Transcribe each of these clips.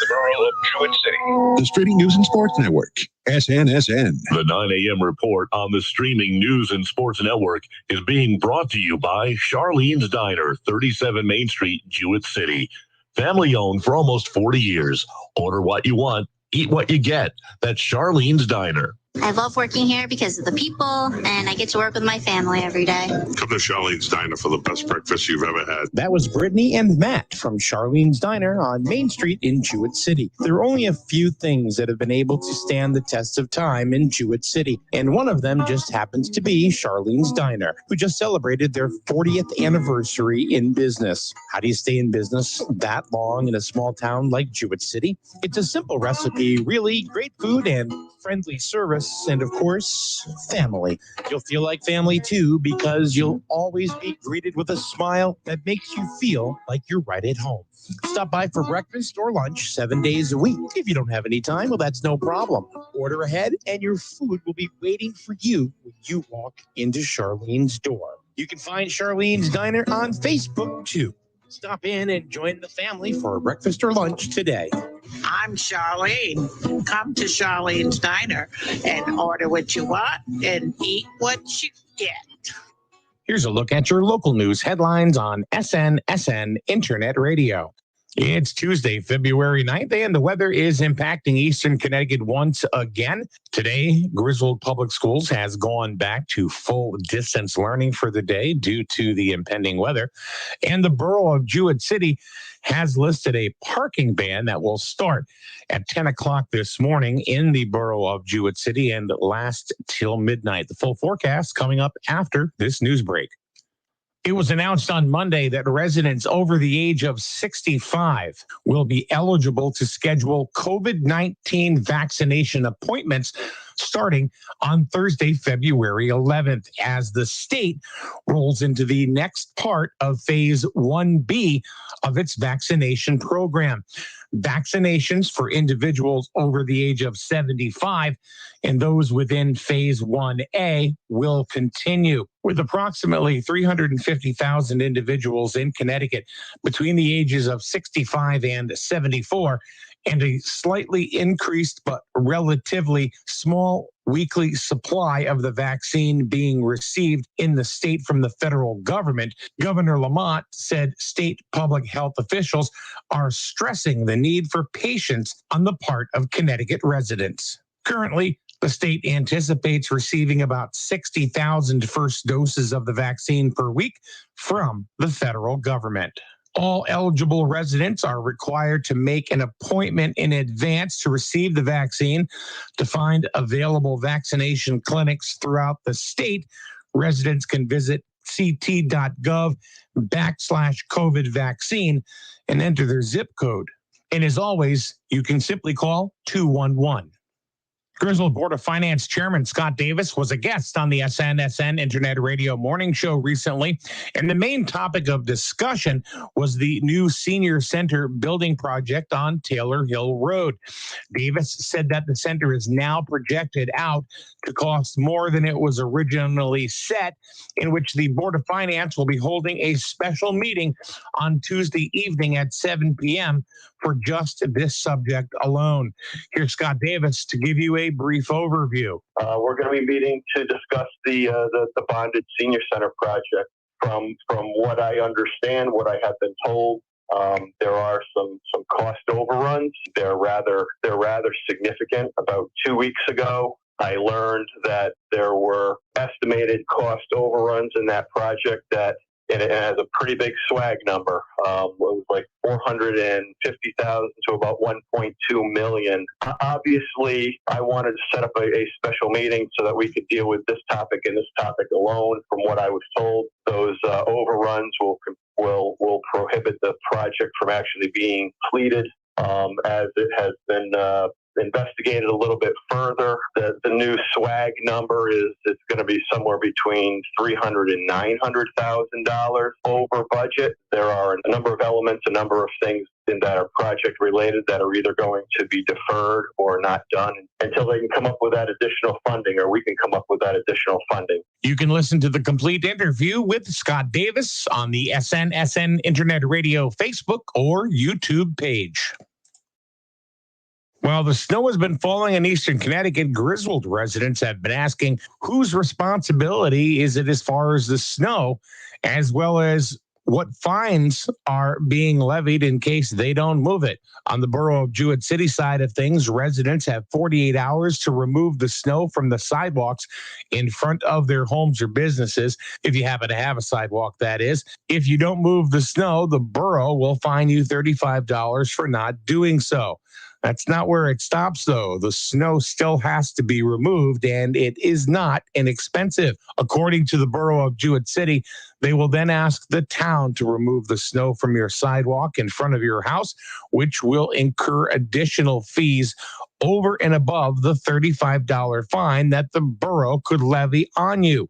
borough of Jewett City. The Streaming News and Sports Network, SNSN. The 9 a.m. report on the Streaming News and Sports Network is being brought to you by Charlene's Diner, 37 Main Street, Jewett City. Family owned for almost 40 years. Order what you want, eat what you get. That's Charlene's Diner. I love working here because of the people, and I get to work with my family every day. Come to Charlene's Diner for the best breakfast you've ever had. That was Brittany and Matt from Charlene's Diner on Main Street in Jewett City. There are only a few things that have been able to stand the test of time in Jewett City, and one of them just happens to be Charlene's Diner, who just celebrated their 40th anniversary in business. How do you stay in business that long in a small town like Jewett City? It's a simple recipe, really great food and friendly service, and of course, family. You'll feel like family too, because you'll always be greeted with a smile that makes you feel like you're right at home. Stop by for breakfast or lunch 7 days a week. If you don't have any time, well, that's no problem. Order ahead and your food will be waiting for you when you walk into Charlene's door. You can find Charlene's Diner on Facebook too. Stop in and join the family for breakfast or lunch today. I'm Charlene. Come to Charlene's Diner and order what you want and eat what you get. Here's a look at your local news headlines on SNSN Internet Radio. It's Tuesday, February 9th, and the weather is impacting eastern Connecticut once again. Today, Griswold Public Schools has gone back to full distance learning for the day due to the impending weather. And the borough of Jewett City has listed a parking ban that will start at 10 o'clock this morning in the borough of Jewett City and last till midnight. The full forecast coming up after this news break. It was announced on Monday that residents over the age of 65 will be eligible to schedule COVID-19 vaccination appointments starting on Thursday, February 11th, as the state rolls into the next part of Phase 1B of its vaccination program. Vaccinations for individuals over the age of 75 and those within Phase 1A will continue. With approximately 350,000 individuals in Connecticut between the ages of 65 and 74, and a slightly increased but relatively small weekly supply of the vaccine being received in the state from the federal government, Governor Lamont said state public health officials are stressing the need for patience on the part of Connecticut residents. Currently, the state anticipates receiving about 60,000 first doses of the vaccine per week from the federal government. All eligible residents are required to make an appointment in advance to receive the vaccine. To find available vaccination clinics throughout the state, residents can visit ct.gov/COVID vaccine and enter their zip code. And as always, you can simply call 211. Griswold Board of Finance Chairman Scott Davis was a guest on the SNSN Internet Radio Morning Show recently, and the main topic of discussion was the new senior center building project on Taylor Hill Road. Davis said that the center is now projected out to cost more than it was originally set, in which the Board of Finance will be holding a special meeting on Tuesday evening at 7 p.m. for just this subject alone. Here's Scott Davis to give you a brief overview. We're going to be meeting to discuss the bonded senior center project. From what I understand, what I have been told, there are some cost overruns. They're rather significant. About 2 weeks ago, I learned that there were estimated cost overruns in that project that and it has a pretty big swag number. It was like 450,000 to about 1.2 million. Obviously, I wanted to set up a special meeting so that we could deal with this topic and this topic alone. From what I was told, those overruns will prohibit the project from actually being completed, as it has been investigated a little bit further. The new swag number is it's going to be somewhere between $300,000 and $900,000 over budget. There are a number of elements, a number of things that are project related that are either going to be deferred or not done until they can come up with that additional funding, or we can come up with that additional funding. You can listen to the complete interview with Scott Davis on the SNSN Internet Radio Facebook or YouTube page. Well, the snow has been falling in eastern Connecticut. Griswold residents have been asking whose responsibility is it as far as the snow, as well as what fines are being levied in case they don't move it. On the Borough of Jewett City side of things, residents have 48 hours to remove the snow from the sidewalks in front of their homes or businesses, if you happen to have a sidewalk, that is. If you don't move the snow, the borough will fine you $35 for not doing so. That's not where it stops, though. The snow still has to be removed, and it is not inexpensive. According to the Borough of Jewett City, they will then ask the town to remove the snow from your sidewalk in front of your house, which will incur additional fees over and above the $35 fine that the borough could levy on you.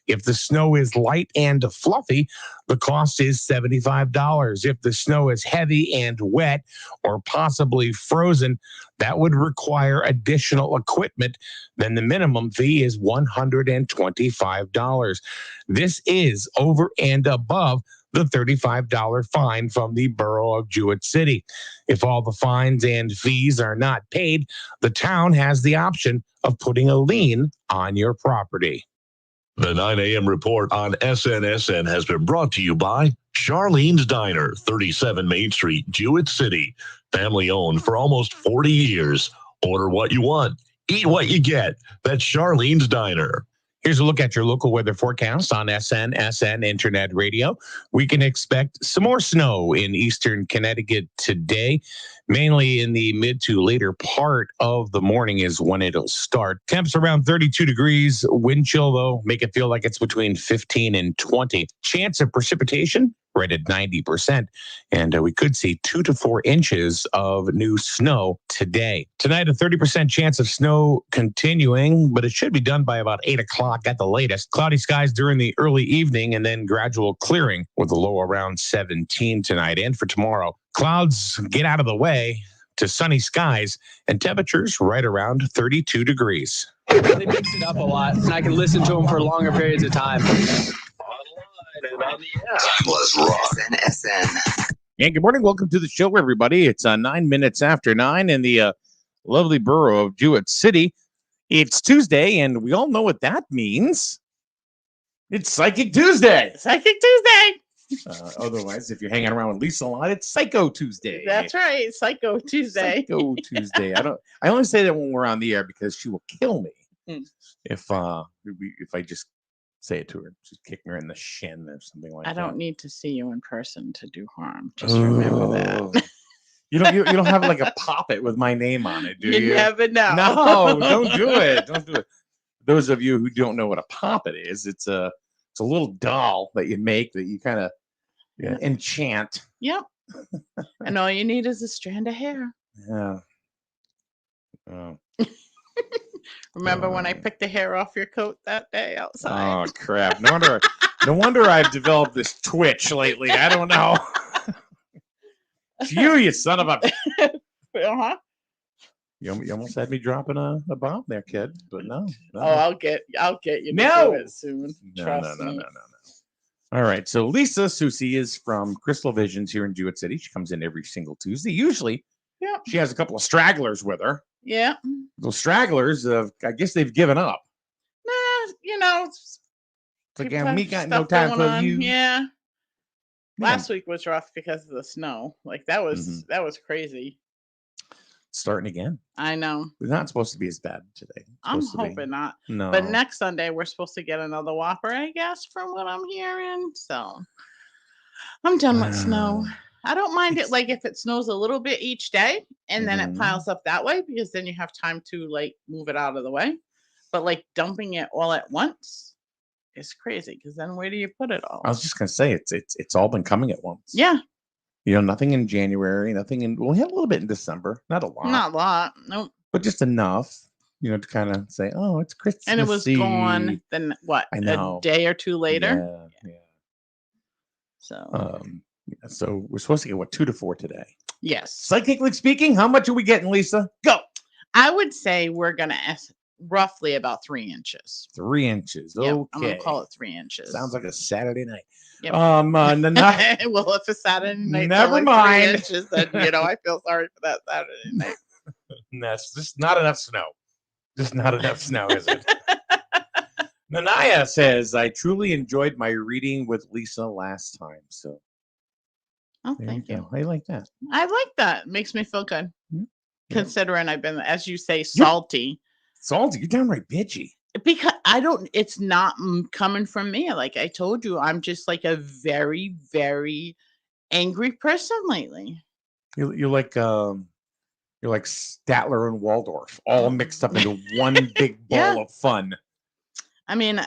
If the snow is light and fluffy, the cost is $75. If the snow is heavy and wet or possibly frozen, that would require additional equipment. Then the minimum fee is $125. This is over and above the $35 fine from the Borough of Jewett City. If all the fines and fees are not paid, the town has the option of putting a lien on your property. The 9 a.m. report on SNSN has been brought to you by Charlene's Diner, 37 Main Street, Jewett City. Family owned for almost 40 years. Order what you want, eat what you get. That's Charlene's Diner. Here's a look at your local weather forecast on SNSN Internet Radio. We can expect some more snow in eastern Connecticut today. Mainly in the mid to later part of the morning is when it'll start. Temps around 32 degrees. Wind chill, though, make it feel like it's between 15 and 20. Chance of precipitation right at 90%. And we could see 2 to 4 inches of new snow today. Tonight, a 30% chance of snow continuing, but it should be done by about 8 o'clock at the latest. Cloudy skies during the early evening and then gradual clearing with a low around 17 tonight. And for tomorrow, clouds get out of the way to sunny skies and temperatures right around 32 degrees. They mix it up a lot, and I can listen to them for longer periods of time. Timeless rock. SNSN. And good morning. Welcome to the show, everybody. It's 9 minutes after 9 in the lovely borough of Jewett City. It's Tuesday, and we all know what that means. It's Psychic Tuesday. Psychic Tuesday. Otherwise, if you're hanging around with Lisa a lot, it's Psycho Tuesday. That's right. Psycho Tuesday. Psycho Tuesday. I only say that when we're on the air because she will kill me if I just say it to her. She's kicking her in the shin or something like that. I don't need to see you in person to do harm. Just remember that. You don't have like a poppet with my name on it, do you? You never know. No, don't do it. Don't do it. Those of you who don't know what a poppet is, it's a little doll that you make that you kind of enchant. Yep. And all you need is a strand of hair. Yeah. Oh. Remember when I picked the hair off your coat that day outside? Oh crap! No wonder I've developed this twitch lately. I don't know. It's you son of a. Uh-huh. You almost had me dropping a bomb there, kid. But no. Oh, I'll get you. No. To do it soon. Trust me. No. All right. So Lisa Susie is from Crystal Visions here in Jewett City. She comes in every single Tuesday. Usually, she has a couple of stragglers with her. Yeah. Those stragglers, I guess they've given up. Nah, it's like, me got no time for you. Yeah. Last week was rough because of the snow. Like that was crazy. Starting again. I know. It's not supposed to be as bad today. I'm hoping not. No. But next Sunday we're supposed to get another whopper, I guess, from what I'm hearing. So I'm done with snow. I don't mind it like if it snows a little bit each day and then it piles up that way because then you have time to like move it out of the way. But like dumping it all at once is crazy because then where do you put it all? I was just gonna say it's all been coming at once. Yeah. Nothing in January, we had a little bit in December, not a lot. Not a lot, nope. But just enough, to kind of say, oh, it's Christmas. And it was gone then what? I know. A day or two later. Yeah. So so we're supposed to get 2 to 4 today. Yes. Psychically speaking, how much are we getting, Lisa? Go. I would say we're gonna roughly about 3 inches. 3 inches. Yep, Okay. I'm gonna call it 3 inches. Sounds like a Saturday night. Yep. Well, if it's Saturday night, never like mind. 3 inches, then I feel sorry for that Saturday night. That's just not enough snow. Just not enough snow, is it? Nanaya says, I truly enjoyed my reading with Lisa last time. So Oh, there thank you. I like that. I like that. Makes me feel good. Yeah. Considering I've been, as you say, salty. Salty, you're downright bitchy. Because it's not coming from me. Like I told you, I'm just like a very, very angry person lately. You're like Statler and Waldorf, all mixed up into one big ball Yeah. of fun. I mean,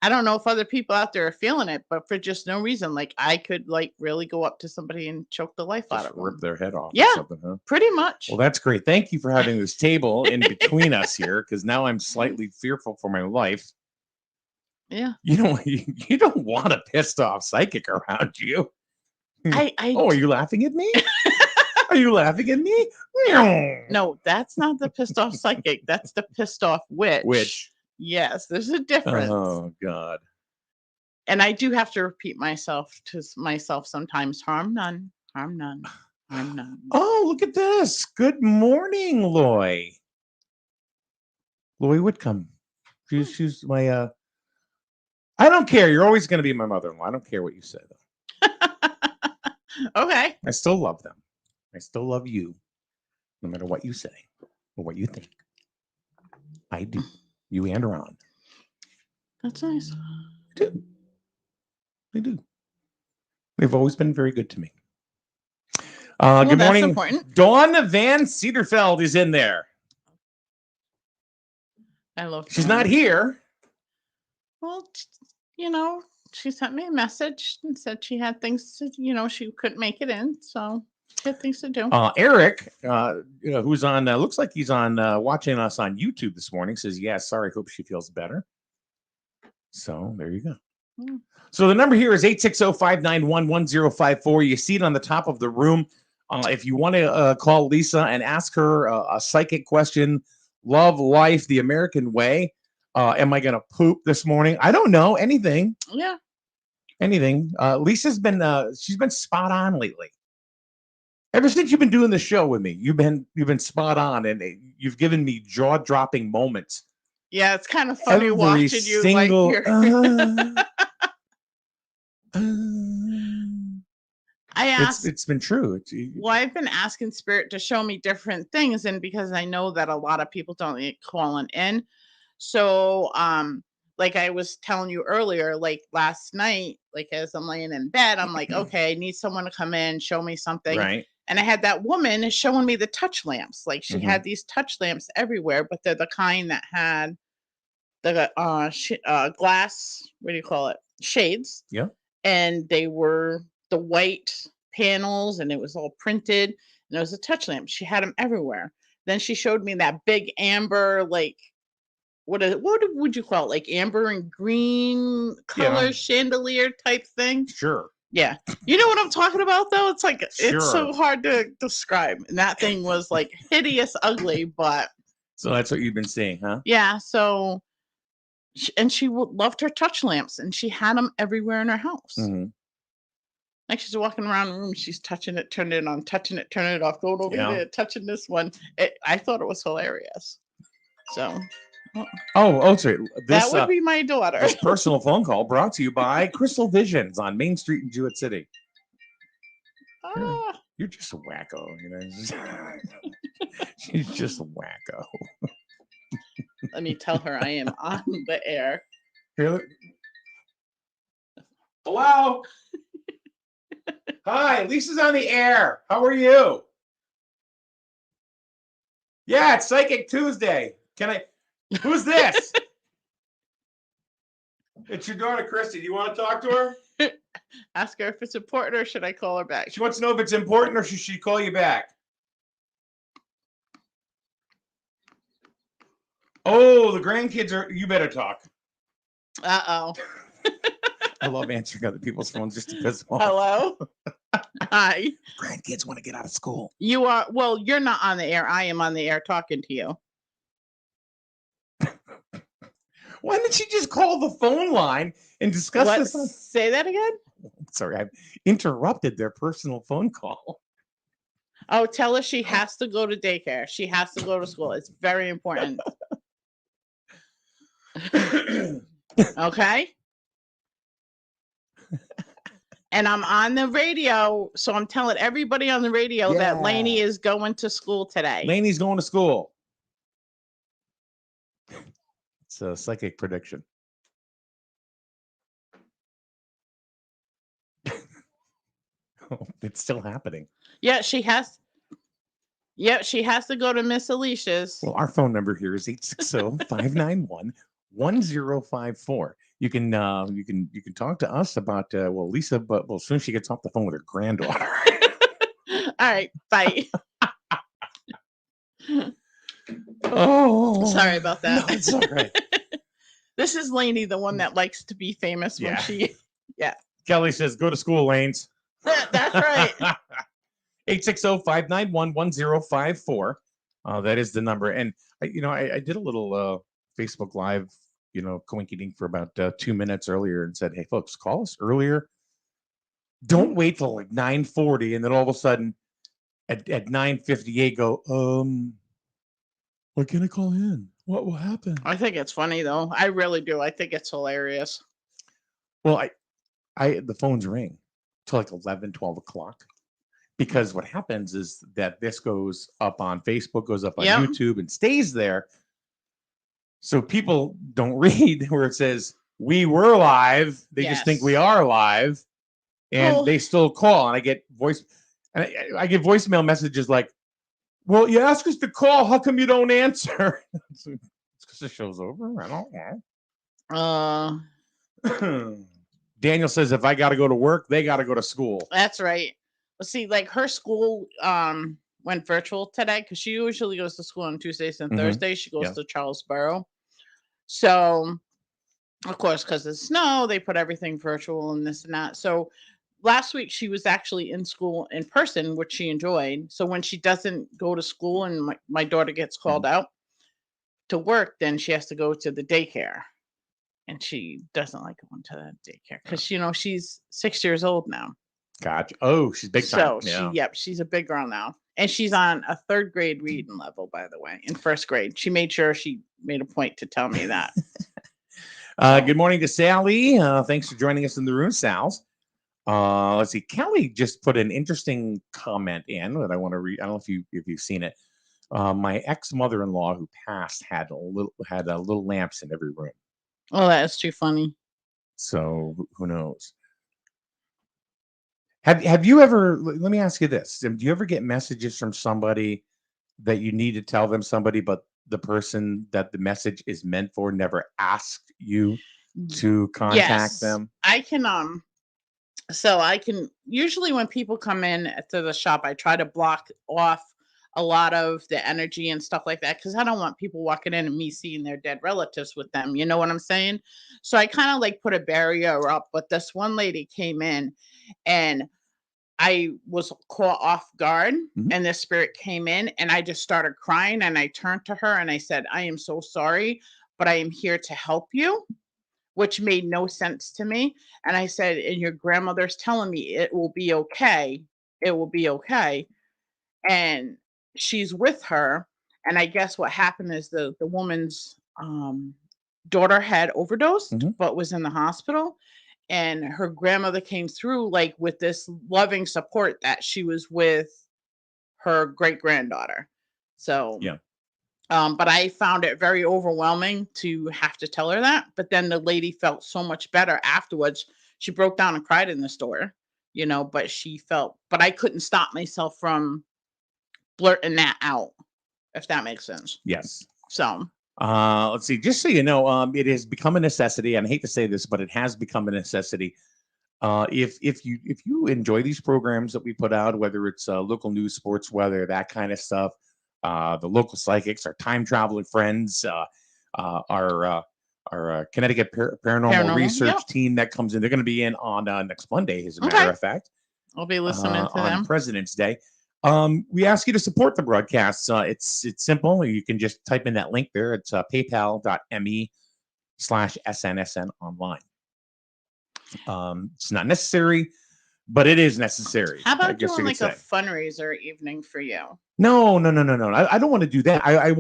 I don't know if other people out there are feeling it, but for just no reason, like I could like really go up to somebody and choke the life out Just of them. rip their head off. Yeah. Or something, huh? Pretty much. Well, that's great. Thank you for having this table in between us here, because now I'm slightly fearful for my life. Yeah. You don't want a pissed off psychic around you. I Oh, are you laughing at me? Are you laughing at me? No, that's not the pissed off psychic. That's the pissed off witch. Witch. Yes, there's a difference. Oh God. And I do have to repeat myself to myself sometimes. Harm none. Harm none. Harm none. Oh, look at this. Good morning, Loy. Loy Whitcomb. She's my I don't care. You're always gonna be my mother-in-law. I don't care what you say though. Okay. I still love them. I still love you, no matter what you say or what you think. I do. You and Ron. That's nice. I do. I do. They've always been very good to me. Well, good that's morning. important. Dawn Van Cedarfeld is in there. I love She's Dawn. not here. Well, she sent me a message and said she had things to, she couldn't make it in. So she had things to do. Eric, who's on, looks like he's on watching us on YouTube this morning, says, yeah, sorry, hope she feels better. So there you go. Mm. So the number here is 860-591-1054. You see it on the top of the room. If you want to call Lisa and ask her a psychic question, love, life, the American way. Am I going to poop this morning? I don't know. Anything. Yeah. Anything. Lisa's been, she's been spot on lately. Ever since you've been doing the show with me, you've been spot on, and you've given me jaw-dropping moments. Yeah, it's kind of funny Every watching you single, like I asked. it's been true. Well, I've been asking Spirit to show me different things, and because I know that a lot of people don't like calling in, so like I was telling you earlier, like last night, like as I'm laying in bed, I'm like, okay, I need someone to come in, show me something. Right. And I had that woman showing me the touch lamps. Like she had these touch lamps everywhere, but they're the kind that had the glass, what do you call it? Shades. Yeah. And they were the white panels and it was all printed and it was a touch lamp. She had them everywhere. Then she showed me that big amber, like, what would you call it? Like amber and green color chandelier type thing. Sure. Yeah. You know what I'm talking about though? It's like, Sure. It's so hard to describe. And that thing was like hideous, ugly, but. So that's what you've been seeing, huh? Yeah. So, she loved her touch lamps and she had them everywhere in her house. Mm-hmm. Like she's walking around the room, she's touching it, turning it on, touching it, turning it off, going over there, touching this one. I thought it was hilarious. So. Sorry. That would be my daughter. This personal phone call brought to you by Crystal Visions on Main Street in Jewett City. You're just a wacko, She's just a wacko. Let me tell her I am on the air. Here, hello. Hi, Lisa's on the air. How are you? Yeah, it's Psychic Tuesday. Who's this? It's your daughter, Christy. Do you want to talk to her? Ask her if it's important or should I call her back? She wants to know if it's important or should she call you back? Oh, the grandkids are. You better talk. Uh-oh. I love answering other people's phones just to piss them off. Hello? Hi. Grandkids want to get out of school. You are. Well, you're not on the air. I am on the air talking to you. Why didn't she just call the phone line and discuss this? Say that again? Sorry, I've interrupted their personal phone call. Oh, tell her she has to go to daycare. She has to go to school. It's very important. Okay. And I'm on the radio, so I'm telling everybody on the radio that Lainey is going to school today. Lainey's going to school. It's a psychic prediction. It's still happening. Yeah, she has. Yeah, she has to go to Miss Alicia's. Well, our phone number here is 860-591-1054. You can talk to us about Lisa, but as soon as she gets off the phone with her granddaughter. All right, bye. Oh, sorry about that. No, it's all right. This is Lainey, the one that likes to be famous when she. Yeah. Kelly says, "Go to school, Lanes." That's right. 860-591-1054. That is the number. And I did a little Facebook Live, coinking for about 2 minutes earlier and said, "Hey, folks, call us earlier. Don't wait till like 9:40, and then all of a sudden at 9:58 go, why can't I call in? What will happen?" I think it's funny though. I really do. I think it's hilarious. Well, the phones ring till like 11, 12 o'clock. Because what happens is that this goes up on Facebook, goes up on YouTube, and stays there. So people don't read where it says we were live. They just think we are live, and they still call. And I get I get voicemail messages like, "Well, you asked us to call. How come you don't answer?" It's because the show's over. I don't know. Daniel says, "If I got to go to work, they got to go to school." That's right. See, like her school went virtual today because she usually goes to school on Tuesdays and Thursdays. She goes to Charlesboro. So, of course, because of snow, they put everything virtual and this and that. So last week she was actually in school in person, which she enjoyed. So when she doesn't go to school and my daughter gets called out to work, then she has to go to the daycare. And she doesn't like going to that daycare because, she's 6 years old now. Gotcha. Oh, she's big time. So she's a big girl now. And she's on a 3rd grade reading level, by the way, in 1st grade. She made sure she made a point to tell me that. Good morning to Sally. Thanks for joining us in the room, Sal's. Let's see. Kelly just put an interesting comment in that I want to read. I don't know if you've seen it. My ex-mother-in-law who passed had little lamps in every room. Oh, that is too funny. So who knows? Have you ever, let me ask you this. Do you ever get messages from somebody that you need to tell them somebody, but the person that the message is meant for never asked you to contact them? I can, usually when people come in to the shop, I try to block off a lot of the energy and stuff like that because I don't want people walking in and me seeing their dead relatives with them. You know what I'm saying? So I kind of like put a barrier up, but this one lady came in and I was caught off guard and this spirit came in and I just started crying and I turned to her and I said, "I am so sorry, but I am here to help you," which made no sense to me. And I said, "And your grandmother's telling me it will be okay. It will be okay." And she's with her. And I guess what happened is the woman's daughter had overdosed, but was in the hospital. And her grandmother came through like with this loving support that she was with her great granddaughter. So, but I found it very overwhelming to have to tell her that. But then the lady felt so much better afterwards. She broke down and cried in the store, but I couldn't stop myself from blurting that out, if that makes sense. Yes. So. Let's see. Just so you know, it has become a necessity, and I hate to say this, but it has become a necessity. If you enjoy these programs that we put out, whether it's local news, sports, weather, that kind of stuff, the local psychics, our time traveling friends, our Connecticut paranormal research team that comes in, they're going to be in on next Monday, as a matter of fact. I'll be listening to them on President's Day. We ask you to support the broadcasts. It's simple. You can just type in that link there. It's paypal.me/SNSN online. It's not necessary, but it is necessary. How I about guess doing you like could a say. fundraiser evening for you? No. I don't want to do that. I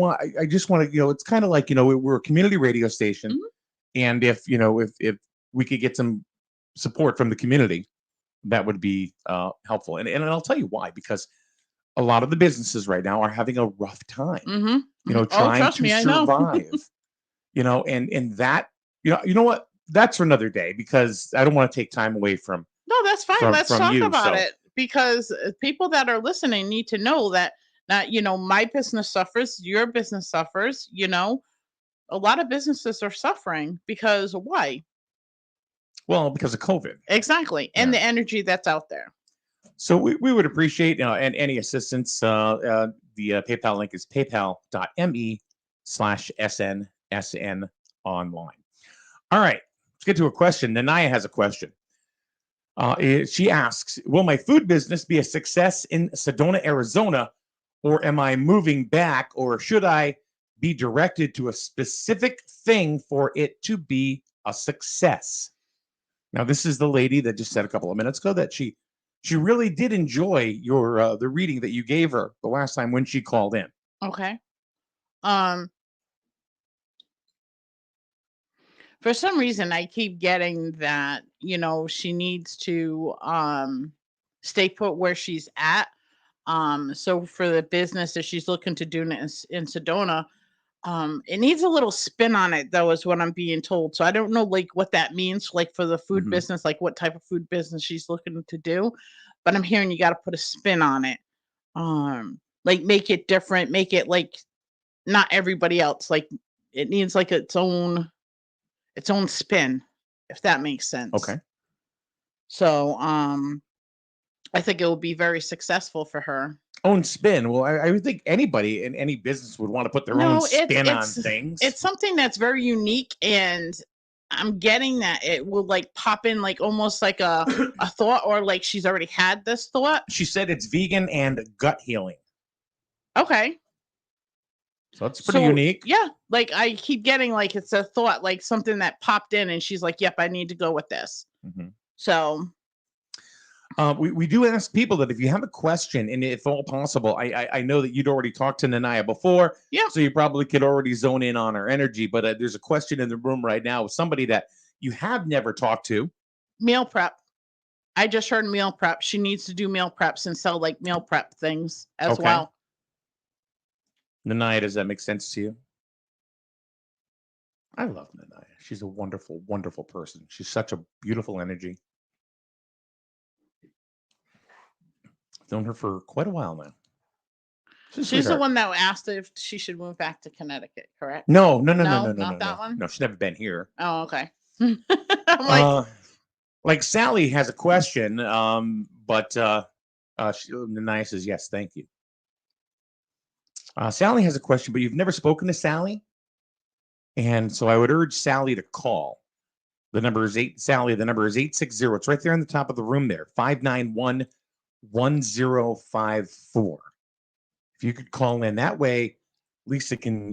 just want to, it's kind of like, we're a community radio station. Mhm. And if we could get some support from the community, that would be helpful. And I'll tell you why, because a lot of the businesses right now are having a rough time, Mm-hmm. trying trust to me, I know. survive, and that, you know what, that's for another day, because I don't want to take time away from, No, that's fine. Let's from talk you, about so. it, because people that are listening need to know that my business suffers, your business suffers, a lot of businesses are suffering because why? Well, because of COVID. Exactly. And the energy that's out there. So we would appreciate and any assistance. The PayPal link is paypal.me/SNSN online. All right, let's get to a question. Nanaya has a question. She asks, will my food business be a success in Sedona, Arizona, or am I moving back, or should I be directed to a specific thing for it to be a success? Now, this is the lady that just said a couple of minutes ago that she really did enjoy your the reading that you gave her the last time when she called in. Okay. For some reason, I keep getting that, she needs to stay put where she's at. So for the business that she's looking to do in Sedona, it needs a little spin on it, though, is what I'm being told. So I don't know, like, what that means, like, for the food business, like what type of food business she's looking to do. But I'm hearing you got to put a spin on it. Like, make it different, make it like not everybody else. Like, it needs like its own spin, if that makes sense. Okay. So I think it will be very successful for her. Own spin. Well, I would think anybody in any business would want to put their own spin on things. It's something that's very unique, and I'm getting that it will like pop in like almost like a thought, or like she's already had this thought. She said it's vegan and gut healing. Okay. So that's pretty unique. Yeah. Like I keep getting like it's a thought, like something that popped in, and she's like, yep, I need to go with this. So we do ask people that if you have a question, and if all possible, I know that you'd already talked to Nanaya before, so you probably could already zone in on her energy, but there's a question in the room right now of somebody that you have never talked to. Meal prep. I just heard meal prep. She needs to do meal preps and sell like meal prep things as well. Nanaya, does that make sense to you? I love Nanaya. She's a wonderful, wonderful person. She's such a beautiful energy. I've known her for quite a while now. She's the one that asked if she should move back to Connecticut, correct? No. Not that one? No, she's never been here. Oh, okay. I'm like Sally has a question, but Nanaya says yes, thank you. Sally has a question, but you've never spoken to Sally, and so I would urge Sally to call. The number is 860. It's right there on the top of the room there. 591-1054. If you could call in that way, Lisa can,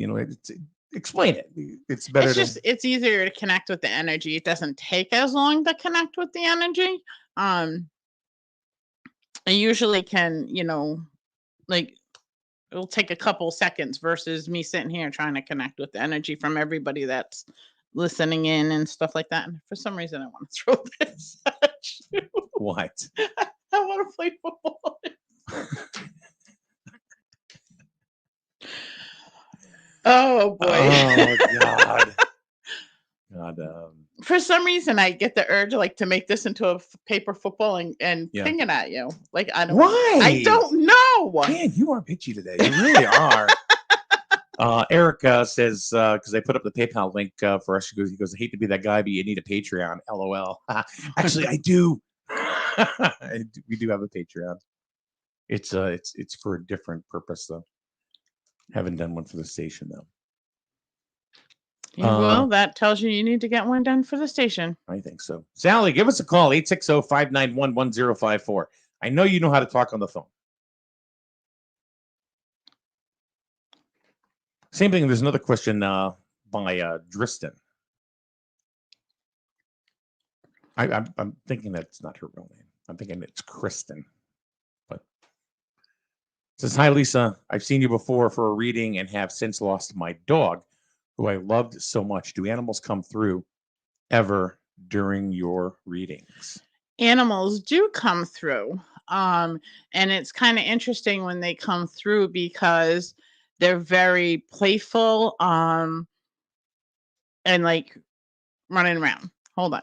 explain it. It's better. It's easier to connect with the energy. It doesn't take as long to connect with the energy. I usually can, like it'll take a couple seconds versus me sitting here trying to connect with the energy from everybody that's listening in and stuff like that. And for some reason, I want to throw this at you. What? I want to play football. Oh boy! Oh God! For some reason, I get the urge like to make this into a paper football and ping it at you. Like I don't. Why? I don't know. Man, you are bitchy today. You really are. Eric says because I put up the PayPal link for us. He goes, I hate to be that guy, but you need a Patreon. LOL. Actually, I do. We do have a Patreon. It's for a different purpose though. Haven't done one for the station though. Yeah, well, that tells you need to get one done for the station. I think so. Sally, give us a call, 860-591-1054. I know you know how to talk on the phone. Same thing. There's another question by Driston. I'm thinking that's not her real name. I'm thinking it's Kristen. But says, hi, Lisa. I've seen you before for a reading and have since lost my dog, who I loved so much. Do animals come through ever during your readings? Animals do come through. And it's kind of interesting when they come through because they're very playful and like running around. Hold on.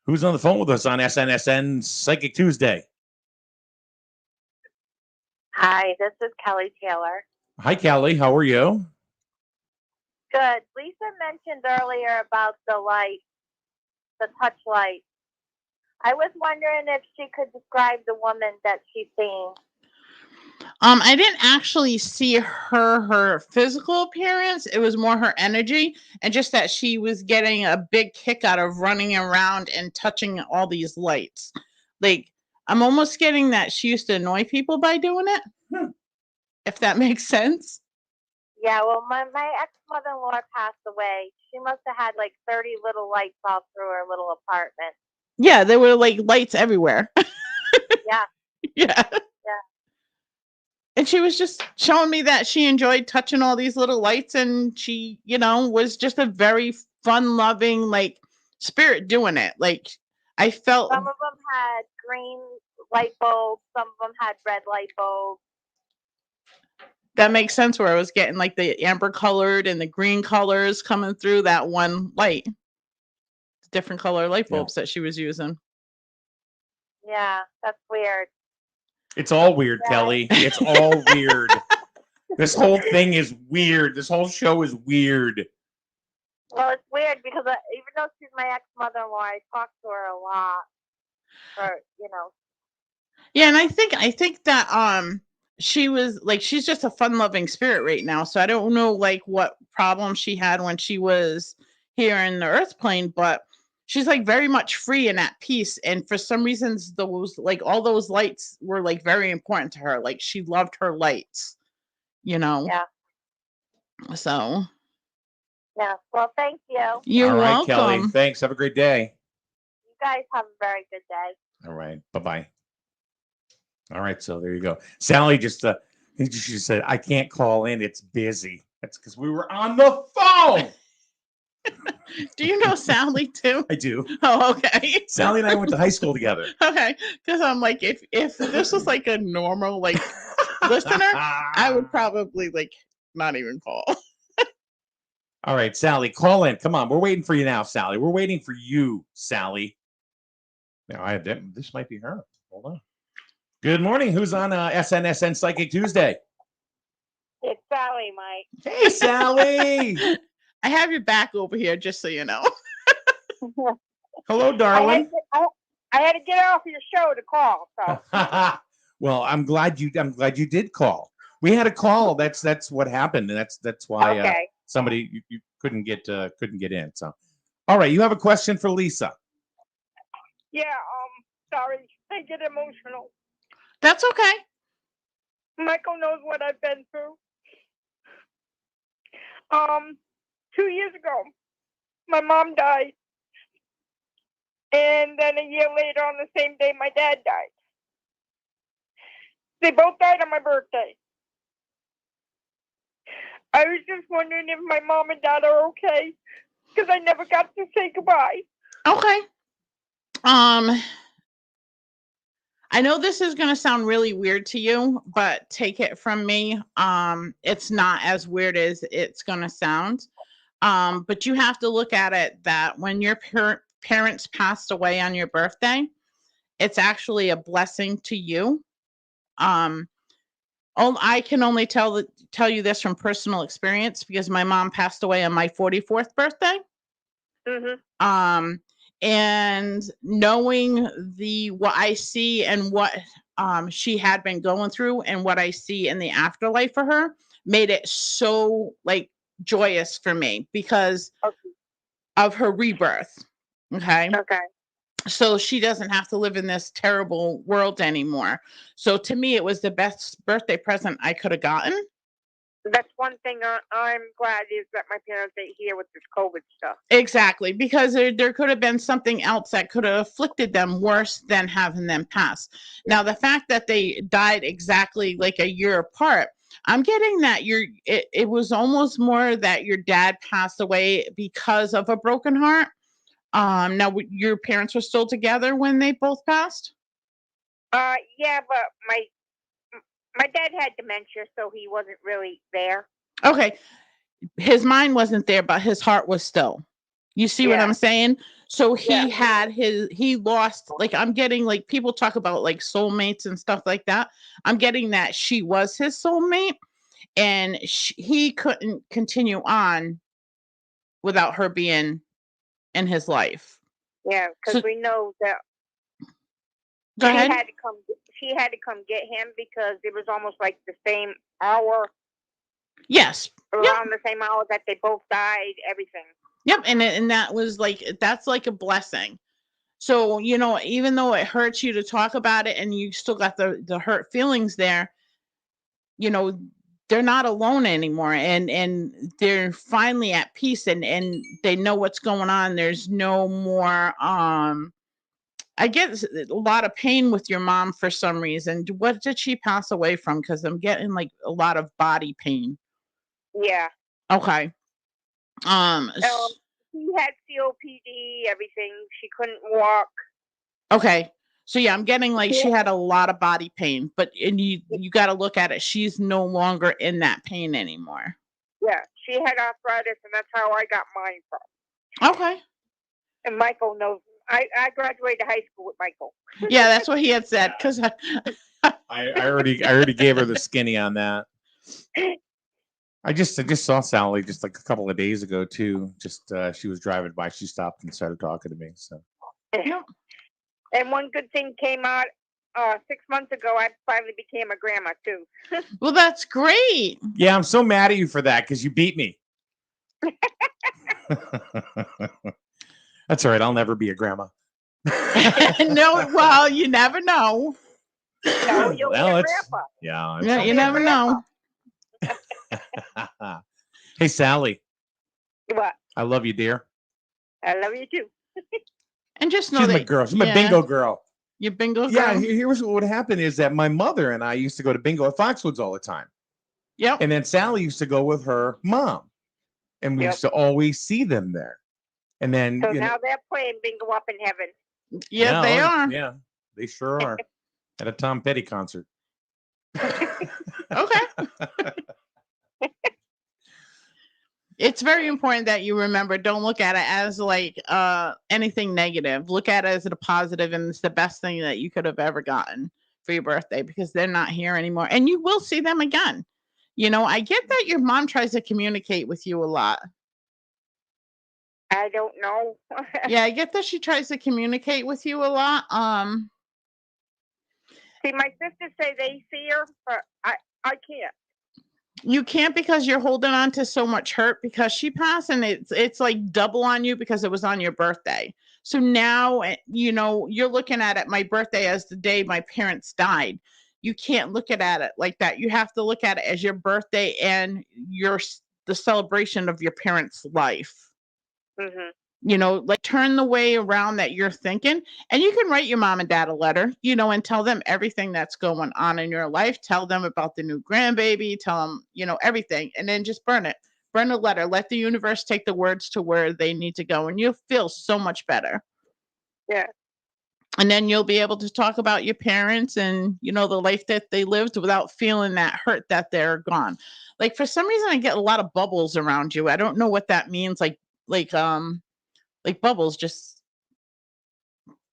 Who's on the phone with us on SNSN Psychic Tuesday? Hi, this is Kelly Taylor. Hi, Kelly. How are you? Good. Lisa mentioned earlier about the light, the touch light. I was wondering if she could describe the woman that she's seeing. I didn't actually see her physical appearance. It was more her energy, and just that she was getting a big kick out of running around and touching all these lights. Like, I'm almost getting that she used to annoy people by doing it. If that makes sense. Yeah, well, my ex-mother-in-law passed away. She must have had like 30 little lights all through her little apartment. Yeah, there were like lights everywhere. Yeah. Yeah. Yeah. And she was just showing me that she enjoyed touching all these little lights, and she, was just a very fun-loving, like, spirit doing it. Like, I felt Some of them had green light bulbs. Some of them had red light bulbs. that makes sense where I was getting like the amber colored and the green colors coming through that one light. Different color light bulbs that she was using. Yeah, that's weird. It's all weird, Kelly. It's all weird. This whole thing is weird. This whole show is weird. Well, it's weird because even though she's my ex-mother-in-law, I talk to her a lot. Yeah, and I think that she was like, she's just a fun-loving spirit right now. So I don't know like what problem she had when she was here in the earth plane, but she's like very much free and at peace. And for some reasons, those like all those lights were like very important to her. Like she loved her lights, Yeah. So Yeah. Well, thank you. You're all right, welcome. Kelly. Thanks. Have a great day. You guys have a very good day. All right. Bye-bye. All right. So there you go. Sally just she said, I can't call in. It's busy. That's because we were on the phone. Do you know Sally too? I do. Oh, okay. Sally and I went to high school together. Okay. Because I'm like, if this was like a normal like listener, I would probably like not even call. All right, Sally, call in. Come on. We're waiting for you now, Sally. We're waiting for you, Sally. Now, this might be her. Hold on. Good morning. Who's on SNSN Psychic Tuesday? It's Sally, Mike. Hey, Sally. I have your back over here, just so you know. Hello, darling. I had to get off your show to call. So. Well, I'm glad you did call. We had a call. That's what happened, and that's why somebody you couldn't get in. So, all right, you have a question for Lisa. Yeah. Sorry, I get emotional. That's okay. Michael knows what I've been through. 2 years ago, my mom died. And then a year later, on the same day, my dad died. They both died on my birthday. I was just wondering if my mom and dad are okay, because I never got to say goodbye. Okay. I know this is going to sound really weird to you, but take it from me. It's not as weird as it's going to sound. But you have to look at it that when your parents passed away on your birthday, it's actually a blessing to you. I can only tell you this from personal experience because my mom passed away on my 44th birthday. Mm-hmm. And knowing what I see and what she had been going through and what I see in the afterlife for her made it so like joyous for me because of her rebirth. Okay. So she doesn't have to live in this terrible world anymore. So to me, it was the best birthday present I could have gotten. That's one thing I'm glad is that my parents ain't here with this COVID stuff. Exactly, because there could have been something else that could have afflicted them worse than having them pass. Now, the fact that they died exactly like a year apart, I'm getting that it was almost more that your dad passed away because of a broken heart. Now your parents were still together when they both passed? Yeah, but my dad had dementia, so he wasn't really there. Okay. His mind wasn't there, but his heart was still. You see what Yeah. I'm saying? So he Yeah. he lost, like, I'm getting, like, people talk about like soulmates and stuff like that. I'm getting that she was his soulmate, and he couldn't continue on without her being in his life. Yeah, because So we know that go ahead. She had to come get him because it was almost like the same hour, Yes. around the same hour that they both died. Everything. Yep. And that was like, that's like a blessing. So, even though it hurts you to talk about it and you still got the hurt feelings there, they're not alone anymore, and they're finally at peace, and they know what's going on. There's no more I get a lot of pain with your mom for some reason. What did she pass away from? Because I'm getting like a lot of body pain. Yeah. Okay. He had COPD. Everything. She couldn't walk. Okay. So yeah, I'm getting like she had a lot of body pain, and you got to look at it. She's no longer in that pain anymore. Yeah, she had arthritis, and that's how I got mine from. Okay. And Michael knows. I graduated high school with Michael. Yeah, that's what he had said. Because I already gave her the skinny on that. I just saw Sally just like a couple of days ago too. Just she was driving by, she stopped and started talking to me. So. Yeah. And one good thing came out 6 months ago. I finally became a grandma too. Well, that's great. Yeah, I'm so mad at you for that because you beat me. That's all right. I'll never be a grandma. No, well, you never know. No, you'll be a grandpa. Yeah, you never know. Hey, Sally. What? I love you, dear. I love you too. And just know She's that my girl. She's my bingo girl. Your bingo girl? Yeah, here's what would happen is that my mother and I used to go to bingo at Foxwoods all the time. Yep. And then Sally used to go with her mom. And we used to always see them there. And then so now they're playing bingo up in heaven. Yeah, they are. Yeah, they sure are. At a Tom Petty concert. Okay. It's very important that you remember, don't look at it as like anything negative. Look at it as a positive, and it's the best thing that you could have ever gotten for your birthday, because they're not here anymore. And you will see them again. I get that your mom tries to communicate with you a lot. I don't know. Yeah, I get that she tries to communicate with you a lot. See, my sisters say they see her, but I can't. You can't, because you're holding on to so much hurt because she passed, and it's like double on you because it was on your birthday. So now, you're looking at it, my birthday, as the day my parents died. You can't look at it like that. You have to look at it as your birthday and the celebration of your parents' life. Mm-hmm. Like, turn the way around that you're thinking, and you can write your mom and dad a letter, and tell them everything that's going on in your life. Tell them about the new grandbaby, tell them, everything, and then just burn it. Burn a letter. Let the universe take the words to where they need to go, and you'll feel so much better. Yeah. And then you'll be able to talk about your parents and, the life that they lived without feeling that hurt that they're gone. Like, for some reason, I get a lot of bubbles around you. I don't know what that means. Like bubbles, just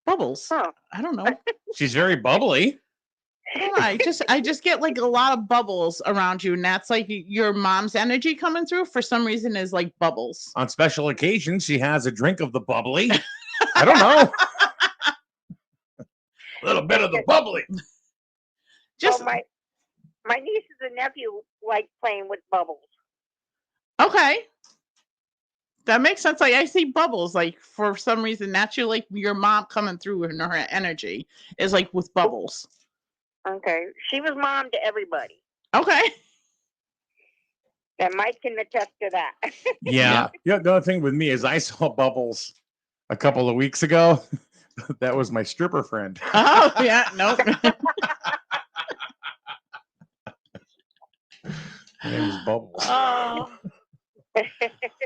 bubbles. Huh. I don't know. She's very bubbly. I just get like a lot of bubbles around you, and that's like your mom's energy coming through. For some reason, is like bubbles. On special occasions, she has a drink of the bubbly. I don't know. A little bit of the bubbly. Just my nieces and nephew like playing with bubbles. Okay. That makes sense. Like, I see bubbles, like, for some reason, naturally, like your mom coming through and her energy is like with bubbles. Okay. She was mom to everybody. Okay. And Mike can attest to that. Yeah. Yeah. The other thing with me is I saw Bubbles a couple of weeks ago. That was my stripper friend. Oh, yeah. Nope. Her name was Bubbles. Oh.